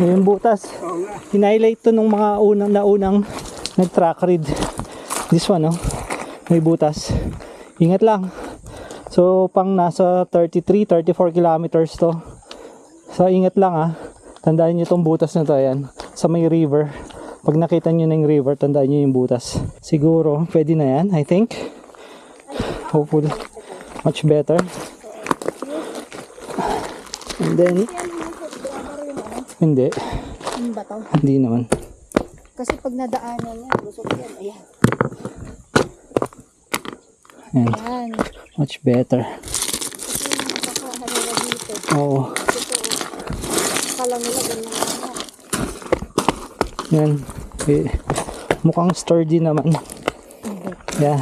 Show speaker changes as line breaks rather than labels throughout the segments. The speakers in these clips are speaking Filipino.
Yung butas. Hinighlight to nung mga naunang nag-track read. This one, oh. May butas. Ingat lang. So, pang nasa 33, 34 kilometers to. So, ingat lang ah. Tandaan nyo itong butas na to. Ayan. Sa may river. Pag nakita nyo na yung river, tandaan nyo yung butas. Siguro, pwede na yan, I think. Hopefully, much better. And then, hindi.
Ano ba to?
Hindi naman.
Kasi pag nadaanan niya, lusok yan. Ayan.
Ayan.
Ayan.
Much better.
Kasi yung nakakahalala dito.
Oo.
Akala nila ganun na naman.
Yan. Okay. Mukhang sturdy naman. Yeah.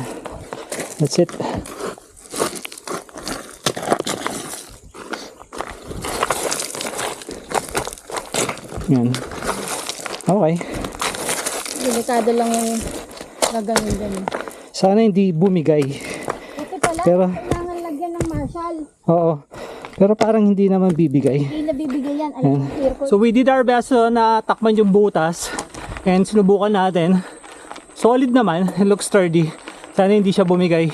That's it. Yan. Okay.
Delikado lang yung gagawin dyan.
Sana hindi bumigay.
Ito pala,
Pero-
kailangan lagyan ng marshal.
Oo. Pero parang hindi naman bibigay.
Hindi nabibigay yan. Alam mo, clear ko.
So we did our best na takman yung butas. And sinubukan natin. Solid naman. It looks sturdy. Sana hindi siya bumigay.